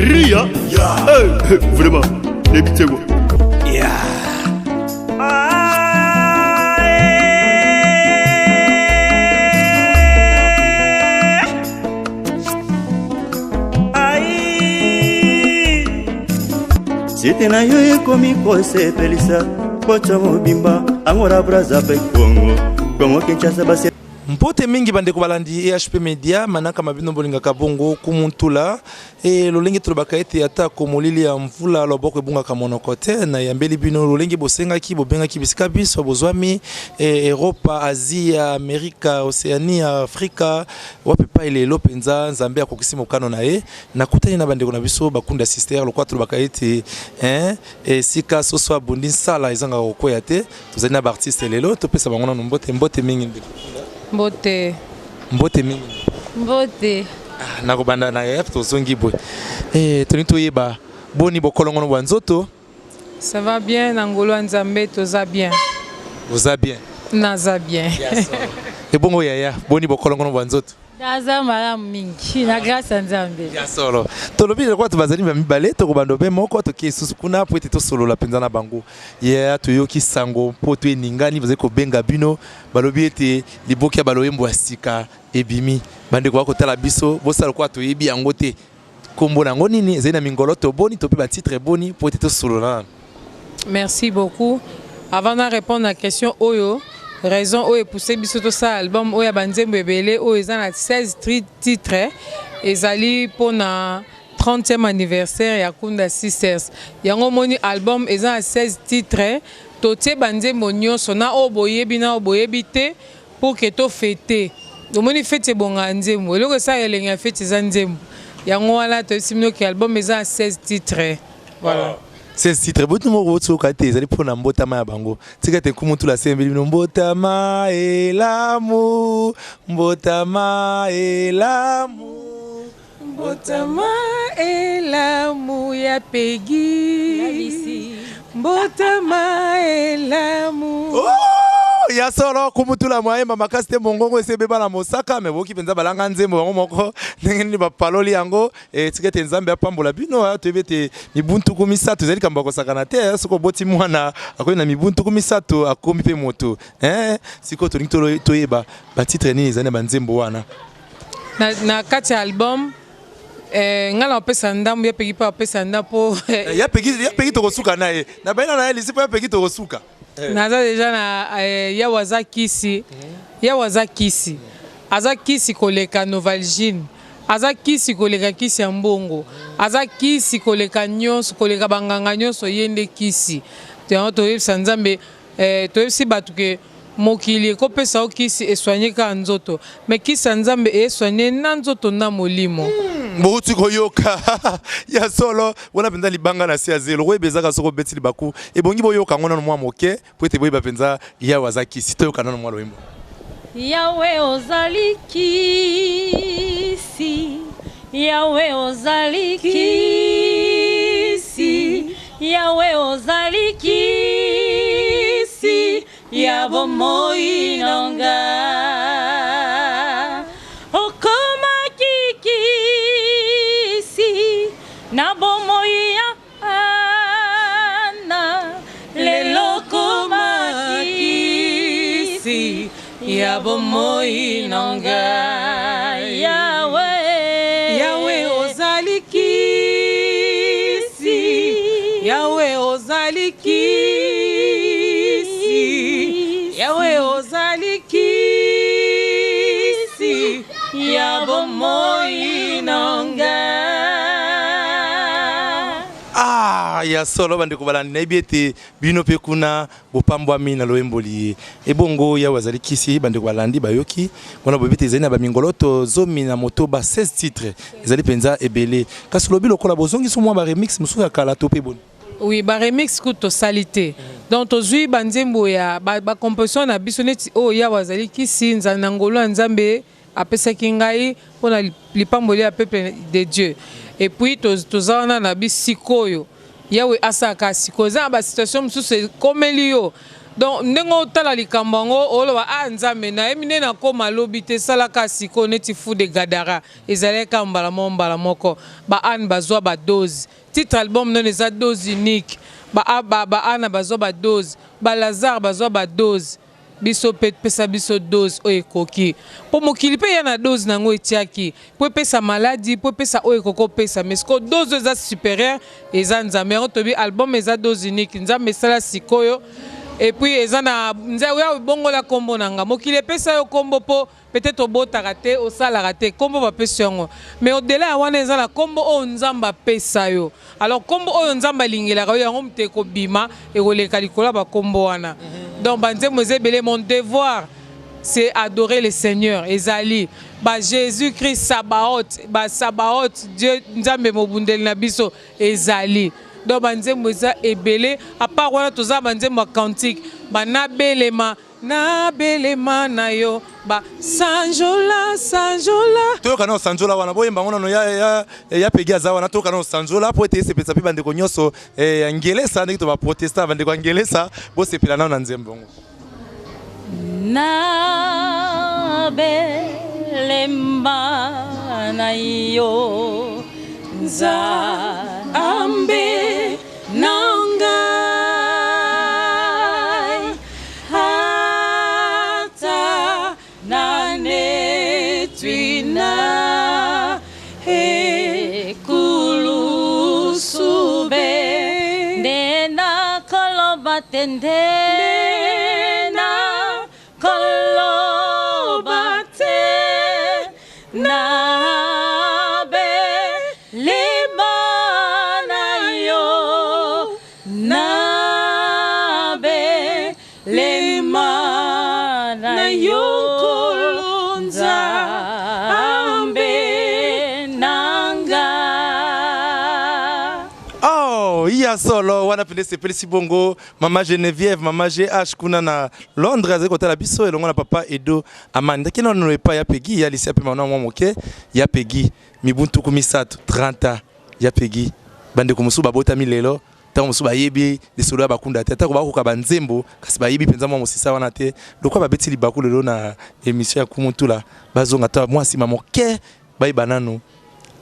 Ria. Vraiment, débitez-moi. C'était na yo komi kose pelisa kocha mobimba angora braza pe Congo Congo Kinshasa base mpote mingi bande kubalandi EHP Media manaka mabino bolinga kabongo kumuntula lolengi tulobaka ete ata komolili ya mvula loboko ebunga ka monokote na yambeli bino lolengi bosenga ki bobenga ki bisika biso bozwami Europa Asia Amerika Oceania Afrika wapi pa ile lopenza Nzambe akokisi mokano na ye nakutani na bande kuna biso bakunda sister lokwa tulobaka ete sika soso abundi nsala ezanga kokoya te tozali na ba artiste lelo topesa bango na mbote mingi Mbote mingi. Mbote. Nakobanda na ya tozongi boy. Toni toyeba boni bokolongo no nzoto. Ça va bien Nangolo Nzambe toza bien. Vous a bien. Naza bien. Et bongo yaya boni bokolongo no nzoto. Naza malamu mingi na grâce à Nzambe. Ya solo. Tolobi kwa tubazali ba mibale to kobando be moko to ki susu kuna po ete to solo la penza na bango. Ya to yoki sango po to eningani baze ko benga bino balobi ete liboki ya baloyembo asika ebimi bande kwa kotala biso bosala kwa to yebi yango te kombo nango nini ezena mingoloto boni to pe ba titre boni po ete to solo na. Merci beaucoup. Avant de répondre à la question Oyo, raison Oyo poussé biso to ça album Oyo banzembo ebele Oyo ezana 16 titres ezali pona 30e anniversaire ya Kunda Sisters. Yango moni album ezana 16 titres totie banzembo nyonso na oboyebi na oboyebi pour que to fêter. Domoni fête bonga nzembo. Eloko ça elenga fête za nzembo. Yango wala to simino ki album ezana 16 titres. Voilà. C'est si très beau tout mon retour quand tu es pour n'embotama ya bango. Tu sais que comment tout la scène mbotama et l'amour, mbotama et l'amour, mbotama et l'amour ya Peggy, mbotama et l'amour. Oh, ya solo comme tout la moyen mama kaste mongongo ese beba na mosaka me boki penza balanga nzembo bango moko ndenge ba paloli yango tikete Nzambe apambola bino tebete mibuntu kumisato zeli kamba ko sakana te soko boti mwana akoyi na mibuntu kumisato akomi pe moto siko to nitolo toyeba ba titre ni ezane ba nzembo wana na kati album ngala opesa ndambu ya Pegi pa opesa ndapo ya Pegi to kosuka naye na baina na ele sipo ya Pegi to kosuka naza deja na yawaza kisi yawaza kisi aza kisi koleka Novalgine aza kisi koleka kisi ya mbongo aza kisi koleka nyonso koleka banganga nyonso yende kisi toyebisa Nzambe toyebisi batu ke mokili ekopesa kisi eswanyeka nzoto me kisi ya Nzambe eswanye na nzoto na molimo Mouti koyoka ya solo wana penza libanga na sia zelo ko ebezaka soko beti libaku ebongi boyoka ngona no mwa moke po ete boyeba penza ya wazaki sitoyoka na mwa loimbo Yawe ozaliki si Yawe ozaliki si Yawe ozaliki si Yabo moi nanga na bomoyi ana lelo komakisi ya bomoyi nanga Yawe ozalikisi Yawe ozalikisi Yawe ozalikisi ya bomoyi nanga ya solo bande ko balandi na biete bino pe kuna bopambwa mina loemboli ebongo ya wazali kisi bande ko balandi bayoki bona bobite zena ba mingoloto zomi na motoba 16 titres ezali penza ebele kasi lobi lokola bozongi so mwa ba remix musu ya kala to pe boni oui ba remix ku to salité donc tozui banzembo ya ba composition na biso neti o ya wazali kisi nzana ngolo Nzambe apesa kingai pona lipamboli ya peuple de Dieu et puis tozana na bisikoyo Yawe asaka siko za ba situation mususu komeli yo donc ndengo tala likambango oloba nzambe na emine na koma lobi te salaka siko neti fu de gadara ezaleka mbala moko ba an bazwa ba dose titre album non eza dose unique ba ana bazwa ba dose ba Lazare bazwa ba dose biso pesa biso dose oyo ekoki po mokili pe ya na dose nango etiaki po pesa maladie po pesa oyo ekoko pesa mais ko dose eza supérieur eza nzambe yango tobi album eza dose unique nzambe esala sikoyo et puis eza na nzaya bongola kombo nanga mokili pesa yo kombo po peut-être obotaka te osalaka te kombo bapesi yango mais au-delà ya wana eza na kombo oyo nzambe apesa yo alors kombo oyo nzambe alingelaka yo yango moto ekobima ekoleka likolo ya bakombo wana donc banzembo eza ebele mon devoir c'est adorer le Seigneur ezali ba Jésus-Christ Sabaoth Dieu nzambe mobundeli na biso ezali donc banzembo eza ebele à part wana toza banzembo cantique banabelema na yo ba sanjola toyoka na sanjola wana boyemba ngona no ya pegi azawa na toyoka na sanjola po ete sepetsa pe bandeko nyonso ya ngelesa ndiki to ba protestant bandeko ngelesa bo sepela na nzembo ngo na belemba na yo nzambe nangai hata nane twina ekulu sube nena koloba tende na koloba te na solo wana pele sepelisi bongo mama Geneviève mama GH kuna na Londres azeko tala biso elongo na papa Edo Amanda kina no epa ya pegi ya lisia pe mwana mwa moke ya pegi mibuntu kumisatu 30 ya pegi bande ko musuba botami lelo ta musuba yebi lisolo ba kunda te ta ko bakoka banzembo kasi ba yebi penza mwa musisa wana te lokwa babeti libaku lelo na émission ya kumutula bazonga ta mwasi mamoke bai banano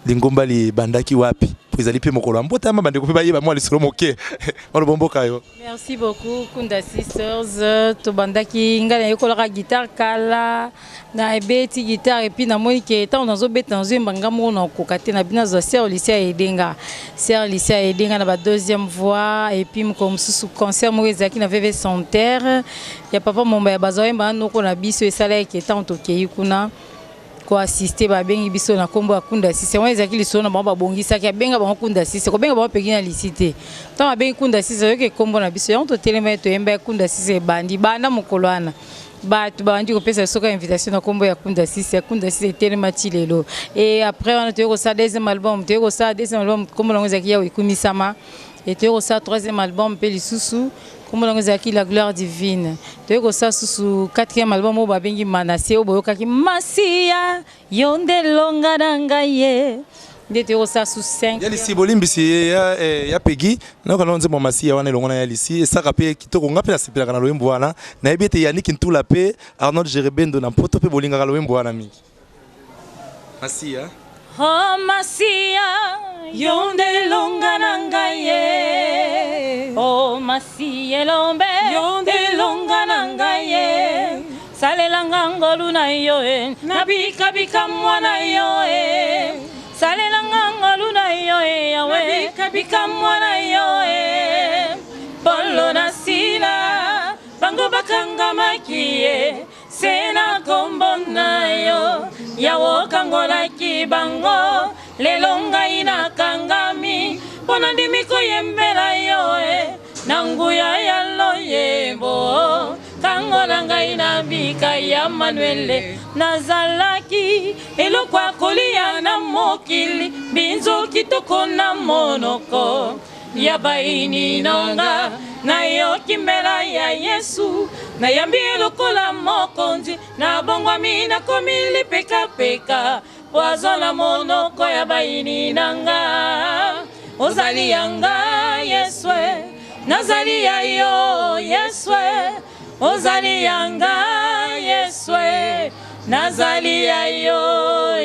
lingomba li bandaki wapi ezali pe mokolo mbota ma bande ko pe bayeba mwa lisolo moke on bomboka yo. Merci beaucoup Kunda Sisters to bandaki ngala yekolaka guitare kala na ebeti guitare et puis na moni ke tant dans obeta nzemba ngamo na kokate na bina za Sœur Licia Edenga na ba deuxième voix et puis comme sous concert mo ezaki na VV Santerre ya papa momba ya bazoemba noko na biso esala ke tant to kuna ko assister ba bengi biso na kombo ya Kunda Sisi on ezaki liso na ba bongisa ki benga ba Kunda Sisi ko benga ba pegi na licité tant ba bengi Kunda Sisi yoke kombo na biso to telema to yemba Kunda Sisi bandi banda mokolwana ba tu bandi ko pesa soka invitation na kombo ya Kunda Sisi telema tilelo et après on a eu ça deuxième album kombo na ezaki ya ikumisama et tu eu ça troisième album pe lisusu comme on a la gloire divine. Tu as ça sous quatrième album au babengi Manassé au boyokaki Masia yonde longa nangaye. Tu as ça sous 5. Ya lisi bolimbisi ya pegi na ko lonze mo Masia wana longa ya lisi ça rapé kitoko ngape na sepela kana loyembo wana na ebete Yannick Ntula pe Arnold Jerebendo na poto pe bolinga loyembo wana mingi. Masia oh Masia yonde longa nangaye oh Masia lombe yonde longa nangaye salelanga ngolu na yo na bika bika mwana yo salelanga ngolu na yo yawe bika mwana yo polo na sila bango bakanga makie sena kombo na yo yawo kangola kibango lelonga ina kangami pona ndimiko yembela yo nanguya yalo yebo kangola ngaina bika ya Manuele nazalaki elokwa kolia na mokili binzo kitoko na monoko ya baini nanga na yo kimbela ya Yesu na yambi lokola mokonzi na bongwami na komili peka peka wazola monoko ya baini nanga ozali yanga Yeswe nazali ya yo Yeswe ozali yanga Yeswe nazali ya yo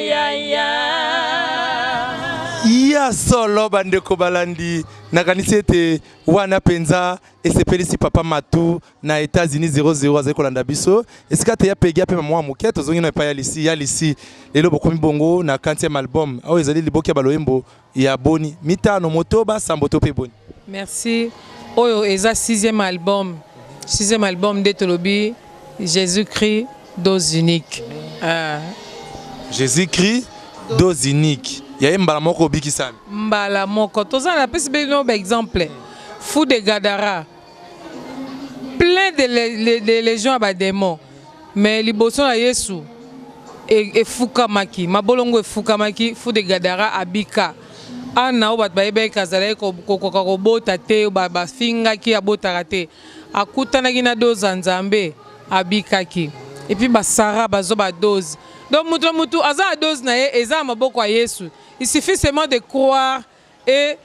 ya solo bandeko balandi nakanisi ete wana penza esepelisi papa matu na États-Unis 00 azali kolanda biso esika te ya pegi ape mwa moke tozongi na epai ya lisi lelo bokomi bongo na 40e album oyo ezali liboki ya baloyembo ya boni mitano motoba sambo to pe boni. Merci. Oyo eza 6e album. 6e album de Tolobi Jésus-Christ dose unique. Jésus-Christ dose unique. Il y a un mbala moko biki sana. Mbala moko. Toza na pesi be no exemple. Fou de Gadara. Plein de légions à démons. Mais liboso na Yesu et fukamaki. Mabolongo e fukamaki fou de Gadara abika. Ana o bat baebe kazale ko bota te ba finga ki abota te. Akutana gina doza nzambe abikaki. Et puis ba Sarah bazo ba dose. Donc mutu aza dose na ye eza maboko ya Yesu. Il suffit seulement de croire et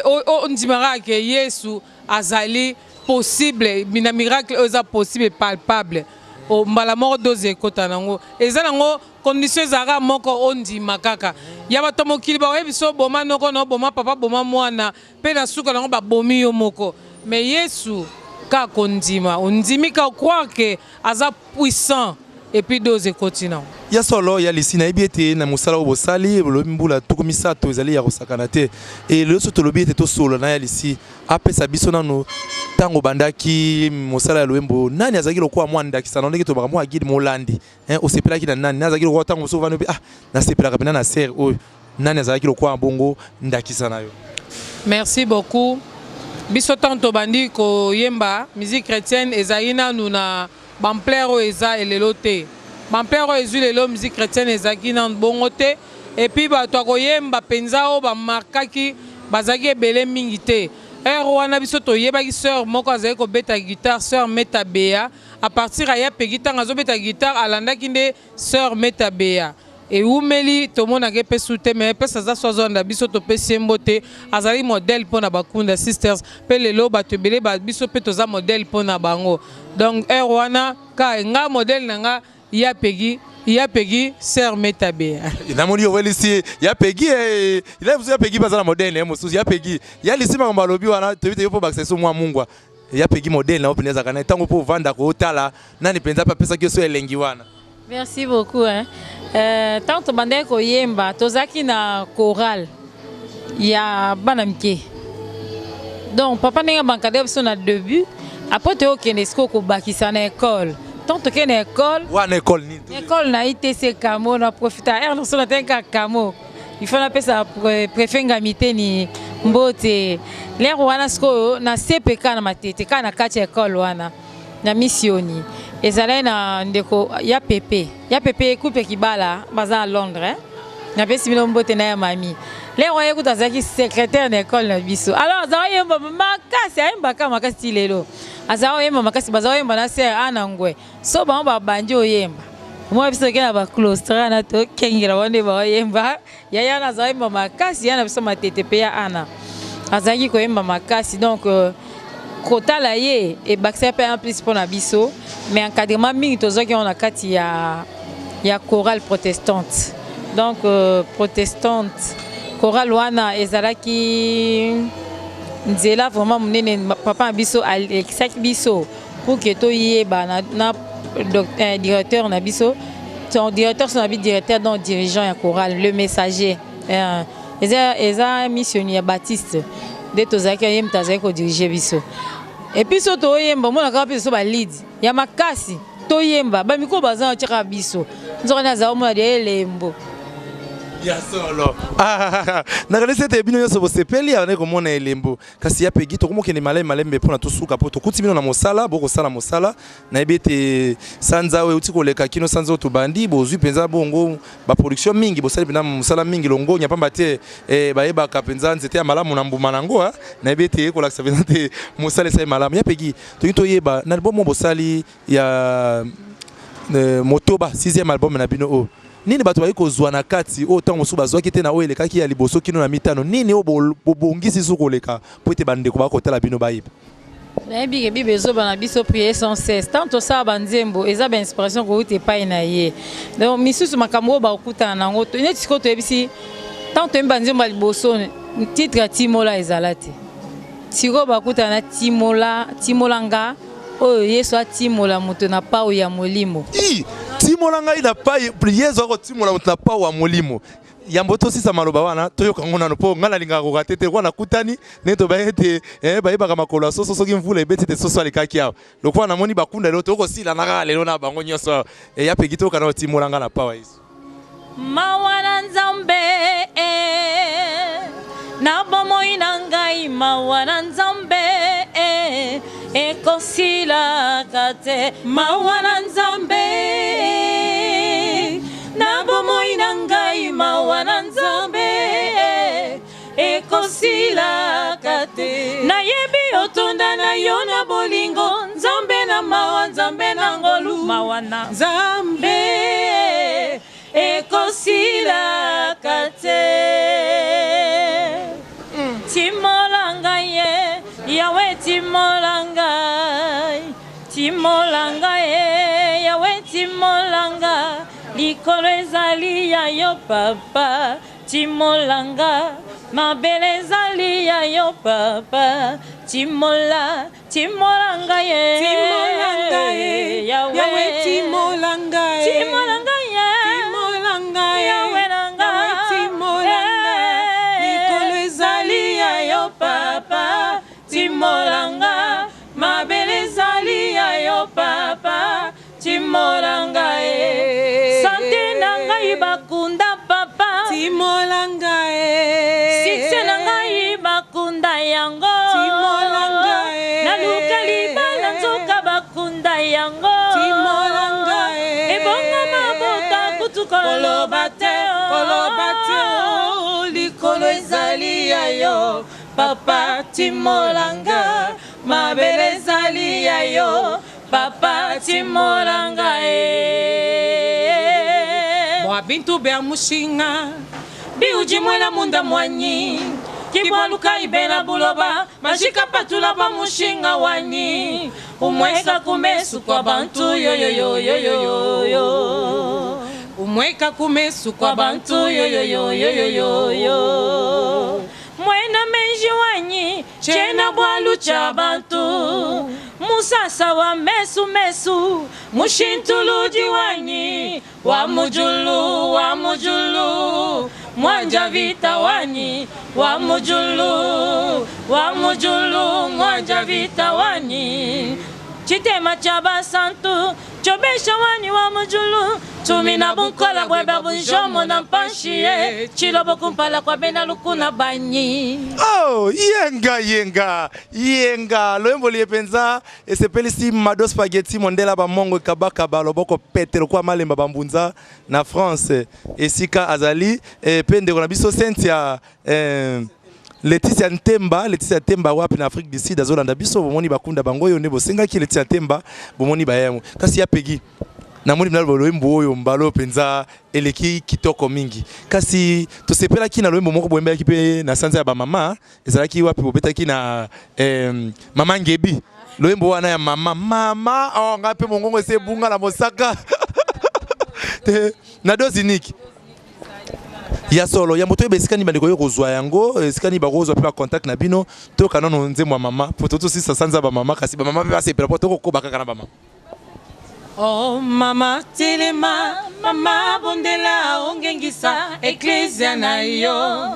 on dira que Yesu azali possible, mina miracle eza possible palpable. O mbala moko dose kota nango. Eza nango conditions zara moko ondi makaka. Ya bato mokili ba webiso boma noko no boma papa boma mwana pe na suka nango ba bomi yo moko. Mais Yesu ka kondima, ondimi ka croire que aza puissant et puis dose continent. Ya solo ya lisi na ebiete na musala obosali mbula tukumisa to ezali ya kosakana te et le soto lobi ete to solo na ya lisi apesa biso nano tango bandaki musala ya loembo nani azaki lokwa mwanda kisana ndenge to bakamwa guide molandi osepelaki na nani azaki lokwa tango so vano ah na sepelaka pena na ser oyo nani azaki lokwa bongo ndakisa nayo. Merci beaucoup. Biso tanto bandi ko yemba musique chrétienne ezaina nuna bamplero eza elelote. Bamplero ezu lelo musique chrétienne ezaki na bongote et puis bato koyemba penza o ba markaki bazaki ebele mingi te. Wana biso to yebaki sœur moko azali ko beta guitare sœur Meta Bea à partir ya pegita ngazo beta guitare alandaki nde sœur Meta Bea. Et umeli to mona ke pesute mais pesa za swazonda biso to pesembo te azali modèle pona bakunda sisters pe lelo bato ebele ba biso pe to za modèle pona bango. Donc wana ka nga modèle nanga ya pegi sœur Meta Bea. Namoni welisi ya pegi ila vuzu ya pegi bazala modèle mosusu ya pegi ya lisima ngamba lobi wana tevite yopo bakseso mwa mungwa ya pegi modèle na opineza kana tango po vanda ko tala nani penza pa pesa keso elengi wana. Merci beaucoup hein. Tant bande ko yemba tozaki na chorale ya banamke. Donc papa nenga bankade biso na début après te okenesko ko bakisa na école. Tant que na école. Wana école ni. École na ITC Kamo na profita er so na tenka Kamo. Il faut na pesa prefenga miteni mbote. L'air wana sko na CPK na matete kana kati école wana na missioni. Ezala na ndeko ya PP coupe kibala baza à Londres na pesi mino mbote na ya mami le roye kuta zaki secrétaire d'école na biso alors za yemba makasi ayemba kama makasi lelo aza yemba makasi baza yemba na sœur anangwe so ba bandi oyemba moi biso kena ba claustre na to kengira wonde ba yemba ya na za yemba makasi yana biso matete pe ya ana azaki ko yemba makasi donc kota la ye et baxer pe en plus pour na biso mais encadrement mingi tozoki on a kati ya chorale protestante donc protestante chorale wana ezalaki nzela vraiment munene papa biso alexaki biso pour que to yeba na directeur na biso son directeur son habit directeur donc dirigeant ya chorale le messager eza missionnaire Baptiste de tozaki yem tazaki ko diriger biso. Et puis so to yemba mona ka pe so ba lead ya makasi to yemba ba miko bazana tshaka biso nzoko na za mona de lembo ya solo na kalese te bino yoso bosepeli ane ko mona elembo kasi ya pegi to komo kene malembe pona to suka poto kuti bino na mosala boko sala mosala na ebete sanza we uti koleka kino sanza to bandi bozwi penza bongo ba production mingi bosali bina mosala mingi longo nya pamba te ba yeba ka penza nzete ya malamu na mbuma nango na ebete ko la savena te mosala sai malamu ya pegi to yeba na bomo bosali ya motoba 6e album na bino o nini bato bako zwa na kati o tango so bazwa kite na o elekaki ya liboso kino na mitano nini o bobongisi so koleka po ete bandeko bako tala bino bayiba. nayebi ke bible ezoba na biso prier sans cesse tant tosala banzembo eza bainspiration kouta epai na ye donc misusu makambo oyo bakokutana nango neti sikoyo toyebisi tant toyebi banzembo ya liboso titre ya timola ezala te sikoyo bakutana na timola nga oyo yesu atimola moto na pau ya molimo timola ngai na pai yesu akotimola moto na pau ya molimo yambo tosisa maloba wana toyoka ngo nano po ngala linga ko katete kwa nakutani neto baete bayebaka makolo soso soki mvula ebeti te soso alikaki awa lokwa na moni bakunda lelo toko sila na lelo na bango nyoso ya pegito kana timola nga na pawa yesu mawana nzambe na bomoi na ngai mawana nzambe ekosila kate mawana nzambe na bomoi na ngai mawana nzambe ekosila kate nayebi otonda na yo na bolingo nzambe na mawa nzambe na ngolu mawana nzambe ekosila kate timola ngai yawe timola ngai yawe timola ngai likolo ezali ya yo papa timolanga mabele ezali ya yo papa timolanga ye yawe timolanga ye yawe nanga likolo ezali ya yo papa timolanga mabele ezali ya yo papa timolanga ye sante na ngai bakunda papa timolanga ye sise na ngai bakunda yango timolanga ye naluka libala nzoka bakunda yango timolanga ye ebonga maboka kutu koloba te likolo ezali ya yo papa timolanga mabele ezali ya yo papa timolanga Mwa bintu bea mushinga biuji mwela munda mwanyi kibwaluka ibena buloba majika patula pa mushinga wanyi umweka kumesu kwa bantu yo umweka kumesu kwa bantu yo mwena menji wanyi chena bwalu cha bantu musasa wa mesu mushintuluji wanyi wa mujulu mwanja vita wanyi wa mujulu mwanja vita wanyi chitema cha basantu chobesha wanyi wa mujulu tumina bunkola bweba bunjomo na mpanshiye chilobo kumpala kwa bena lukuna banyi oh yenga loembo liepenza esepelisi mado spaghetti mondela ba mongo kabaka ba loboko petelo kwa malemba bambunza na France esika azali pende kona biso Cynthia Laetitia Ntemba wapi na Afrique du Sud azolanda biso bomoni bakunda bango yo ne bosenga ki Laetitia Ntemba bomoni bayemu kasi ya pegi na moni mnalo loembo oyo mbalo penza eleki kitoko mingi kasi tosepela ki na loembo moko boemba ki pe na sanza ya ba mama ezalaki wapi bobeta ki na mama Ngebi loembo wana ya mama oh ngape mongongo ese bunga na mosaka na doziniki ya solo ya moto ebesikani bandeko yo kozwa yango esikani ba kozwa pe ba contact na bino to kanono nzemwa mama poto si sanza ba mama kasi ba mama pe basepela poto ko baka kana ba mama. Oh mama telema mama bondela ongengisa eklesia na yo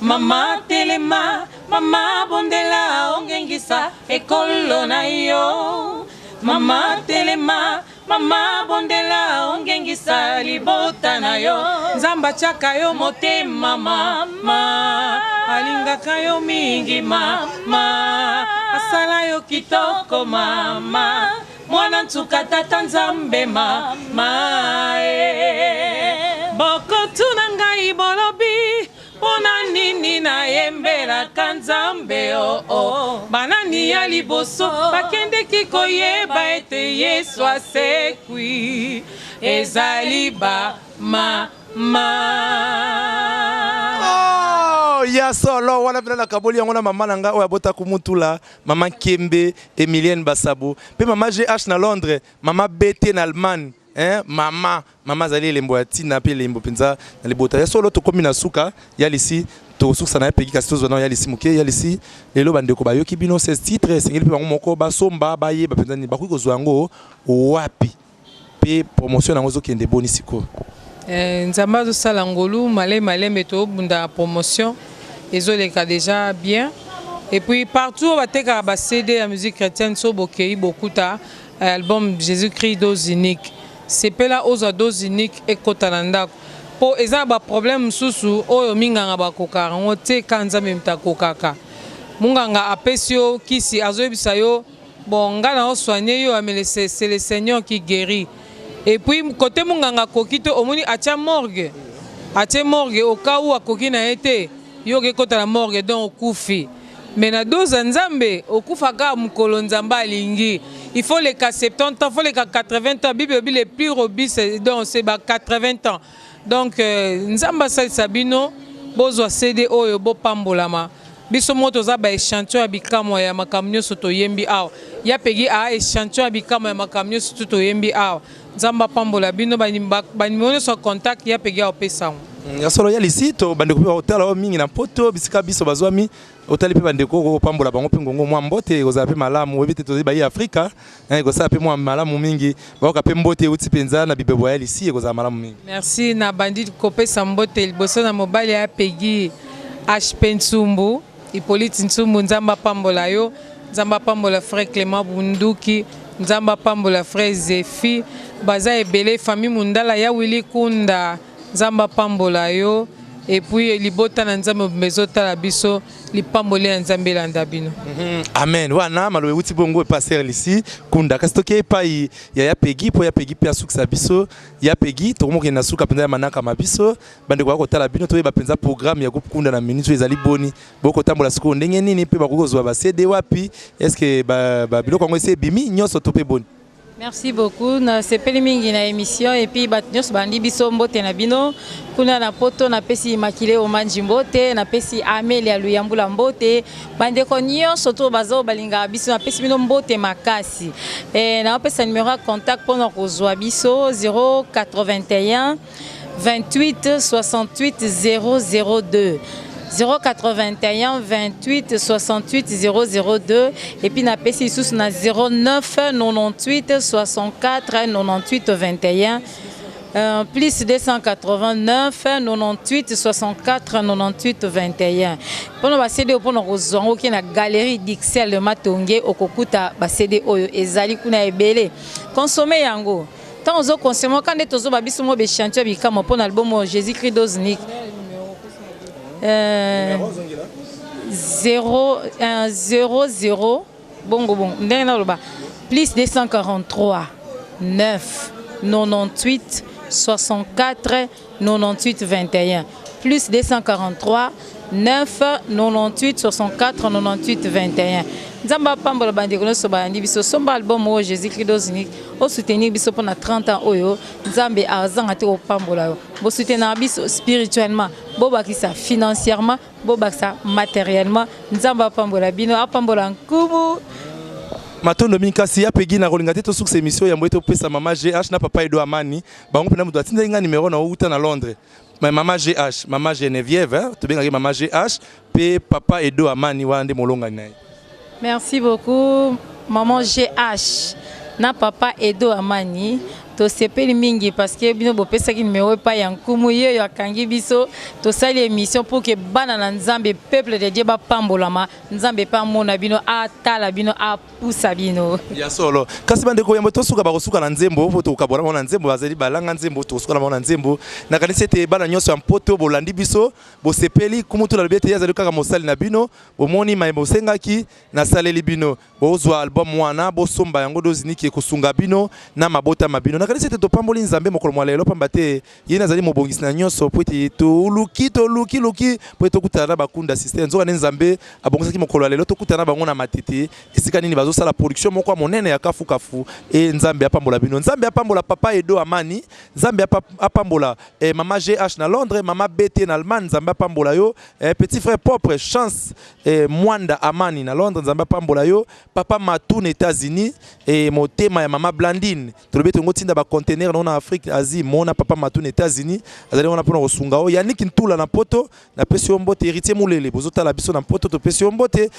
mama telema mama bondela ongengisa ekolo na yo mama telema mama bondela ongengisa libota na yo nzamba chaka yo motema mama alingaka yo mingi mama asala yo kitoko mama mwana ntuka tata nzambe mama boko tuna ngai bolobi pona nini na yembela kanzambe banani ya liboso bakendeki koyeba ete yesu asekwi ezali ba mama ya solo wana pena na kaboli yango na mama nanga oya bota kumutula mama Kembe Emilienne Basabo pe mama GH na Londres mama BT na Allemagne mama zali lembo ya tina pe lembo penza na libota ya solo to komi na suka ya lisi to suka na peki kasi to ya lisi muke ya lisi lelo bandeko bayoki bino 16 titres singeli pe bango moko basomba baye bapenza ni bakuko zwango wapi pe promotion nango zo kende boni siko nzamba zo sala ngolu malé meto bunda promotion ezoleka déjà bien et puis partout va teka ba CD la musique chrétienne so bokei bokuta album Jésus-Christ dose unique c'est pas là aux doses uniques et kotalanda po eza ba problème susu oyo minganga ba kokara ngote kanza memta kokaka munganga apesio kisi azoyebisa yo bon ngana o soigner yo amele c'est le Seigneur qui guérit et puis côté munganga kokito omoni atia morgue au cas où akoki na été yo ke kota la morgue donc okufi mais na dose nzambe okufa ka mukolo nzamba alingi il faut les cas 70 ans, il faut les cas 80 ans. Bible les plus robustes, donc c'est 80 ans. Donc, Nzamba Sabino, bozo CD oyo bo pambolama. Biso moto za ba échantillon abikamo ya makamnyo soto yembi aw. Ya pegi a échantillon abikamo ya makamnyo soto yembi aw. Nzamba pambola bino bani mono so contact ya pegi a pesa. Ya solo ya lisito bandeko pe hotel o mingi na poto bisika biso bazwami hotel pe bandeko ko pambola bango pe ngongo mwa mbote ko za pe malamu ebite to ba yi Afrika ko sa pe mwa malamu mingi ba ka pe mbote uti penza na bibebo ya lisi ko za malamu mingi. Merci na bandit ko pesa mbote liboso na mobali ya pegi HP Ntsumbu Hippolyte Ntsumbu Nzamba pambola yo Nzamba pambola frère Clément Bunduki Nzamba pambola frère Zefi baza ebele famille mundala ya Willy Kunda Nzamba pambola yo et puis libota na nzambe mezota la biso lipamboli na nzambe landa bino. Amen. Wana malowe uti bongo passer ici kunda kastoke pai ya pegi po ya pegi pia suksa biso ya pegi to moke na suka penza manaka mabiso bande kwa kotala bino to ba penza programme ya groupe kunda na minute ezali boni boko tambola siko ndenge nini pe bakozwa ba CD wapi est-ce que ba biloko ngo ese bimi nyoso to pe boni. Merci beaucoup. Na sepeli mingi na émission et puis batnyos bandi biso mbote na bino kuna na poto na pesi makile o manji mbote na pesi Amelia Luyambula mbote bande ko nyonso to bazo balinga biso na pesi bino mbote makasi na pesa numéro contact pour nous kozwa biso 081 28 68 002 081 28 68 002 et puis na pesi sous na 09 98 64 98 21 plus 289 98 64 98 21 pour nous CD pour nous kozongo ki na galerie d'Ixel Matonge okokuta ba CD oyo ezali kuna ebele consommer yango tant ozo consommer quand tozo ba biso mo be chantier bi kama pour album Jésus-Christ dose unique 00 bongo bon plus 243 9 98 64 98 21 plus 243 9 98 64 98 21 Nzamba pambola bandeko no soba ndi biso somba album o Jésus-Christ dose unique o soutenir biso pendant 30 ans oyo Nzambe azanga te o pambola yo bo soutenir biso spirituellement bo bakisa financièrement bo bakisa matériellement Nzamba pambola bino apambola nkubu Matondo minkasi ya pegi na rolinga te to succès émission ya mbote pesa mama GH na papa Edo Amani bango pena mudo atinda nga numéro na uta na Londres Maman GH, Maman Geneviève, tu bien Maman GH, puis Papa Edo Amani wande molonga nae. Merci beaucoup, Maman GH. Na Papa Edo Amani, to sepeli mingi parce que bino bo pesa ki numéro pa yankumu ye ya kangi biso to sali émission pour que bana na Nzambe peuple de Dieu ba pambolama Nzambe pa mona bino atala bino a pusa bino ya solo kasi bande ko yambo to suka ba kosuka na Nzembo po to kabora na Nzembo bazali balanga Nzembo to suka na Nzembo na kanisa te bana nyonso ya mpoto bolandi biso bo sepeli kumutu na bete yazali kaka mosali na bino bo moni mayembo sengaki na saleli bino bo zwa album wana bo somba yango dozini ki kosunga bino na mabota mabino na nakanisi ete topamboli nzambe mokolo mwa lelo pamba te ye nazali mobongisi na nyonso po ete toluki po ete tokutana na bakunda système nzoka ne nzambe abongisaki mokolo ya lelo tokutana na bango na matete esika nini bazosala production moko ya monene ya kafukafu nzambe apambola bino nzambe apambola papa Edo Amani nzambe apambola mama GH na Londres mama BT na Allemagne nzambe apambola yo petit frère propre chance Mwanda Amani na Londres nzambe apambola yo papa Matou na États-Unis motema ya mama Blandine tolobe tongo tinda ba conteneur na Afrique Asie mona papa Matou na États-Unis azali wana pona kosunga o Yannick Ntula na poto na pesi mbote héritier mulele bozotala biso na poto to pesi mbote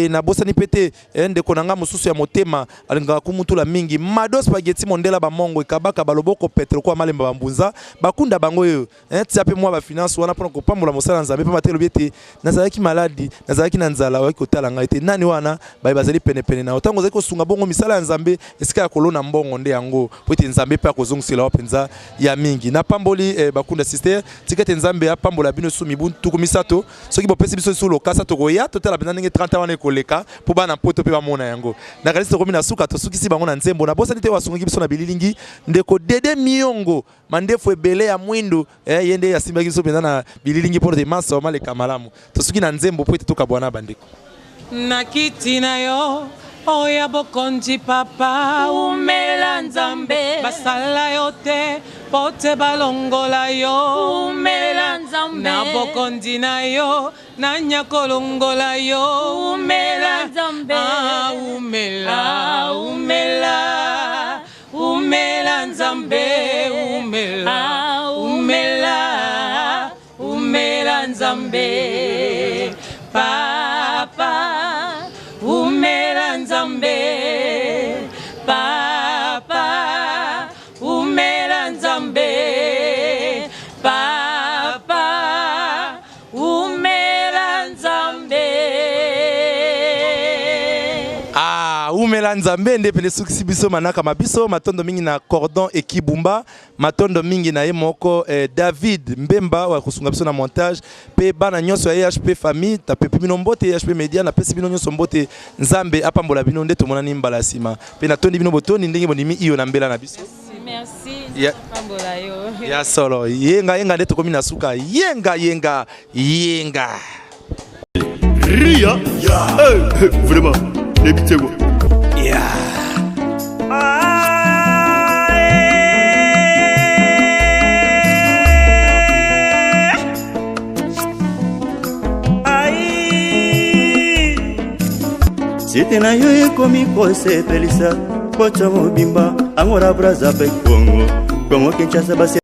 na bosani pete ndeko nanga mususu ya motema alinga kumutula mingi Mado Spaghetti Mondela ba mongo ekabaka baloboko Petro kwa malemba bambunza bakunda bango yo tiape mwa ba finance wana pona kopambola mosala nzambe pa matelo biete nazalaki maladi nazalaki na nzala wa kotala ngai te nani wana bazali pene na otango zali kosunga bongo misala ya nzambe esika ya kolona mbongo nde yango po ete nzambe pe akozongusela wa penza ya mingi na pamboli bakunda sister tikete nzambe apambola bino su mibu tuku misato soki bopesi biso su lokasa tokoya totala bena ndenge 30 wana ekoleka po bana poto pe bamona yango na kalisi tokomi na suka tosukisi bango na nzembo na bosani te wasungi biso na bililingi ndeko Dede Miongo mandefu ebele ya mwindo yende ya simba biso penza na bililingi po te masa wa maleka malamu tosuki na nzembo po ete tokabwana bandeko na kiti na yo oya bokonzi papa umela nzambe basala yo te pote balongola yo umela nzambe na bokonzi na yo nanya kolongola yo umela nzambe umela nzambe umela nzambe papa umela nzambe papa umela nzambe papa umela nzambe umela nzambe nde pele sukisi biso manaka mabiso matondo mingi na cordon ekibumba matondo mingi na ye moko David Mbemba wa kusunga biso na montage pe bana nyonso ya EHP famille ta pe bino mbote EHP media na pesi bino nyonso mbote nzambe apambola bino nde tomona ni mbala sima pe na tondi bino botoni ndenge bonimi iyo na mbela na biso merci apambola yo ya solo yenga nde tokomi na suka yenga Ria vraiment les bitego Site na yo ekomi kosepelisa kocha mobimba angora braza pe Kongo Kinshasa basi